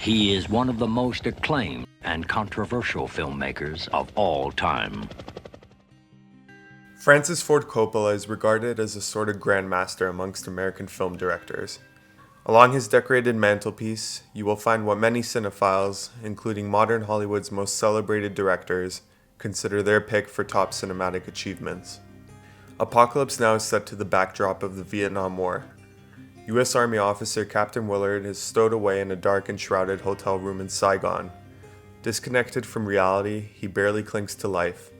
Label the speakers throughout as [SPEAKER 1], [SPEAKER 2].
[SPEAKER 1] He is one of the most acclaimed and controversial filmmakers of all time.
[SPEAKER 2] Francis Ford Coppola is regarded as a sort of grandmaster amongst American film directors. Along his decorated mantelpiece, you will find what many cinephiles, including modern Hollywood's most celebrated directors, consider their pick for top cinematic achievements. Apocalypse Now is set to the backdrop of the Vietnam War. U.S. Army officer Captain Willard is stowed away in a dark and shrouded hotel room in Saigon. Disconnected from reality, he barely clings to life,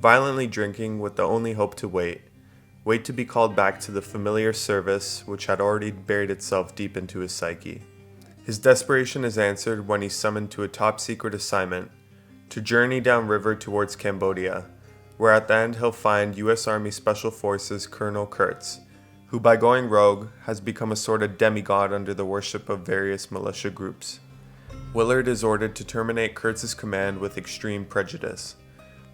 [SPEAKER 2] violently drinking with the only hope to wait to be called back to the familiar service which had already buried itself deep into his psyche. His desperation is answered when he's summoned to a top-secret assignment to journey downriver towards Cambodia, where at the end he'll find U.S. Army Special Forces Colonel Kurtz, who by going rogue has become a sort of demigod under the worship of various militia groups. Willard is ordered to terminate Kurtz's command with extreme prejudice.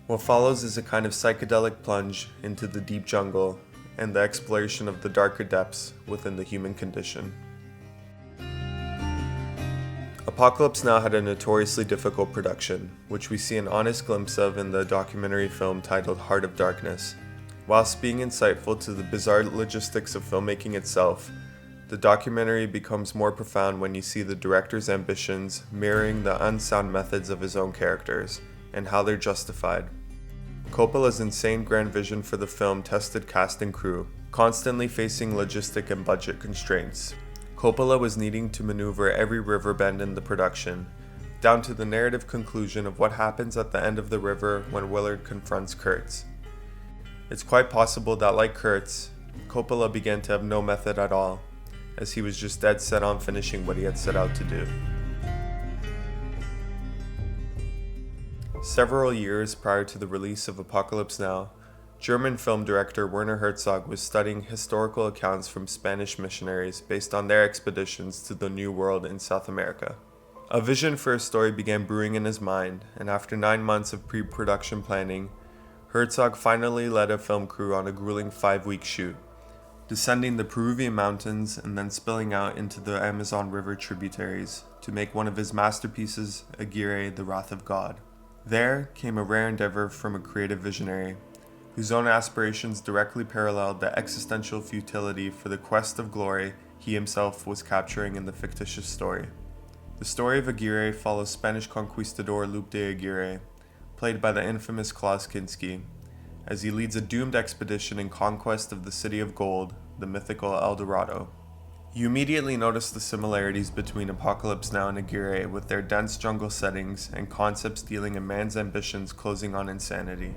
[SPEAKER 2] What follows is a kind of psychedelic plunge into the deep jungle and the exploration of the darker depths within the human condition. Apocalypse Now had a notoriously difficult production, which we see an honest glimpse of in the documentary film titled Heart of Darkness. Whilst being insightful to the bizarre logistics of filmmaking itself, the documentary becomes more profound when you see the director's ambitions mirroring the unsound methods of his own characters, and how they're justified. Coppola's insane grand vision for the film tested cast and crew, constantly facing logistic and budget constraints. Coppola was needing to maneuver every river bend in the production, down to the narrative conclusion of what happens at the end of the river when Willard confronts Kurtz. It's quite possible that, like Kurtz, Coppola began to have no method at all, as he was just dead set on finishing what he had set out to do. Several years prior to the release of Apocalypse Now, German film director Werner Herzog was studying historical accounts from Spanish missionaries based on their expeditions to the New World in South America. A vision for a story began brewing in his mind, and after 9 months of pre-production planning, Herzog finally led a film crew on a grueling 5-week shoot, descending the Peruvian mountains and then spilling out into the Amazon River tributaries to make one of his masterpieces, Aguirre, The Wrath of God. There came a rare endeavor from a creative visionary, whose own aspirations directly paralleled the existential futility for the quest of glory he himself was capturing in the fictitious story. The story of Aguirre follows Spanish conquistador Lope de Aguirre, played by the infamous Klaus Kinski, as he leads a doomed expedition in conquest of the City of Gold, the mythical El Dorado. You immediately notice the similarities between Apocalypse Now and Aguirre, with their dense jungle settings and concepts dealing in man's ambitions closing on insanity.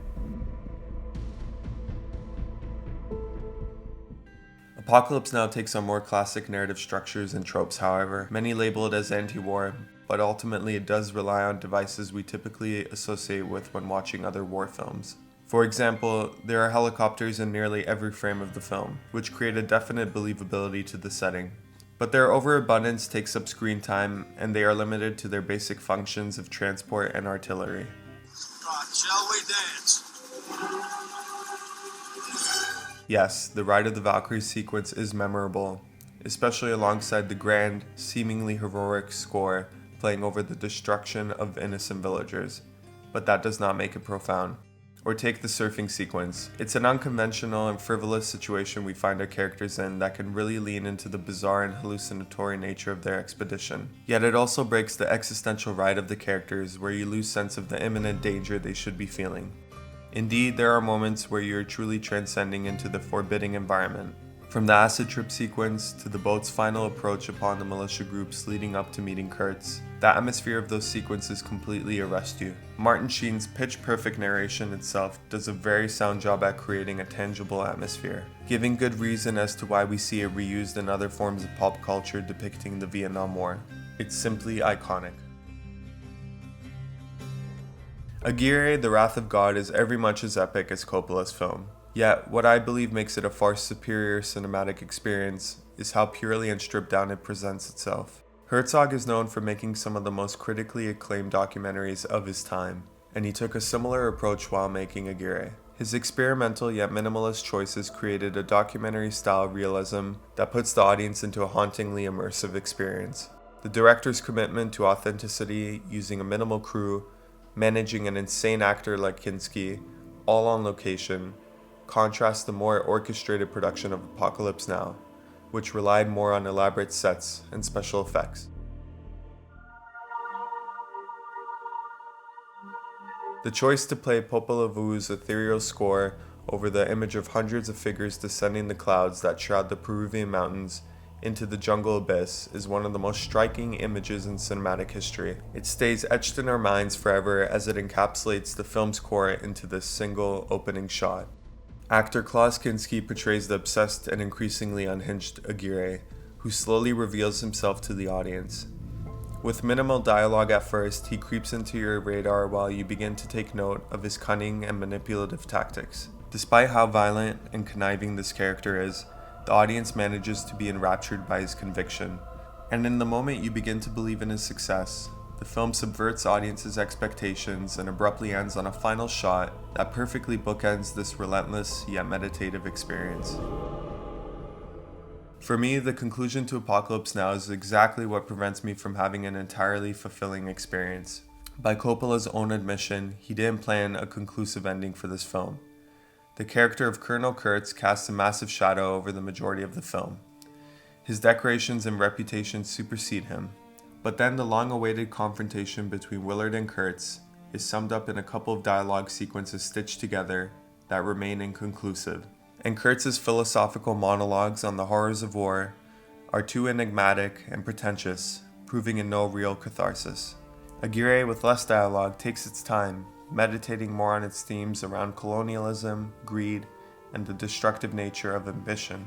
[SPEAKER 2] Apocalypse Now takes on more classic narrative structures and tropes, however. Many label it as anti-war, but ultimately it does rely on devices we typically associate with when watching other war films. For example, there are helicopters in nearly every frame of the film, which create a definite believability to the setting. But their overabundance takes up screen time, and they are limited to their basic functions of transport and artillery.
[SPEAKER 3] Shall we dance?
[SPEAKER 2] Yes, the Ride of the Valkyries sequence is memorable, especially alongside the grand, seemingly heroic score playing over the destruction of innocent villagers, but that does not make it profound. Or take the surfing sequence. It's an unconventional and frivolous situation we find our characters in that can really lean into the bizarre and hallucinatory nature of their expedition. Yet it also breaks the existential ride of the characters, where you lose sense of the imminent danger they should be feeling. Indeed, there are moments where you're truly transcending into the forbidding environment. From the acid trip sequence to the boat's final approach upon the militia groups leading up to meeting Kurtz, the atmosphere of those sequences completely arrest you. Martin Sheen's pitch-perfect narration itself does a very sound job at creating a tangible atmosphere, giving good reason as to why we see it reused in other forms of pop culture depicting the Vietnam War. It's simply iconic. Aguirre, The Wrath of God is every much as epic as Coppola's film. Yet, what I believe makes it a far superior cinematic experience is how purely and stripped down it presents itself. Herzog is known for making some of the most critically acclaimed documentaries of his time, and he took a similar approach while making Aguirre. His experimental yet minimalist choices created a documentary-style realism that puts the audience into a hauntingly immersive experience. The director's commitment to authenticity, using a minimal crew, managing an insane actor like Kinski, all on location, contrasts the more orchestrated production of Apocalypse Now, which relied more on elaborate sets and special effects. The choice to play Popol Vuh's ethereal score over the image of hundreds of figures descending the clouds that shroud the Peruvian mountains into the jungle abyss is one of the most striking images in cinematic history. It stays etched in our minds forever as it encapsulates the film's core into this single opening shot. Actor Klaus Kinski portrays the obsessed and increasingly unhinged Aguirre, who slowly reveals himself to the audience. With minimal dialogue at first, he creeps into your radar while you begin to take note of his cunning and manipulative tactics. Despite how violent and conniving this character is, the audience manages to be enraptured by his conviction. And in the moment you begin to believe in his success, the film subverts audiences' expectations and abruptly ends on a final shot that perfectly bookends this relentless yet meditative experience. For me, the conclusion to Apocalypse Now is exactly what prevents me from having an entirely fulfilling experience. By Coppola's own admission, he didn't plan a conclusive ending for this film. The character of Colonel Kurtz casts a massive shadow over the majority of the film. His decorations and reputation supersede him, but then the long-awaited confrontation between Willard and Kurtz is summed up in a couple of dialogue sequences stitched together that remain inconclusive. And Kurtz's philosophical monologues on the horrors of war are too enigmatic and pretentious, proving in no real catharsis. Aguirre, with less dialogue, takes its time, meditating more on its themes around colonialism, greed, and the destructive nature of ambition,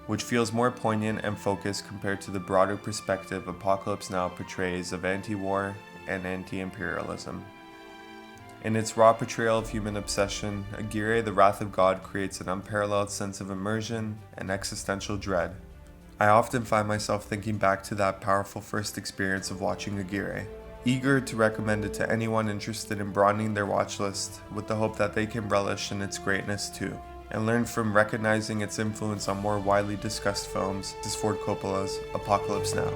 [SPEAKER 2] which feels more poignant and focused compared to the broader perspective Apocalypse Now portrays of anti-war and anti-imperialism. In its raw portrayal of human obsession, Aguirre, the Wrath of God, creates an unparalleled sense of immersion and existential dread. I often find myself thinking back to that powerful first experience of watching Aguirre, eager to recommend it to anyone interested in broadening their watch list with the hope that they can relish in its greatness too, and learn from recognizing its influence on more widely discussed films as Ford Coppola's Apocalypse Now.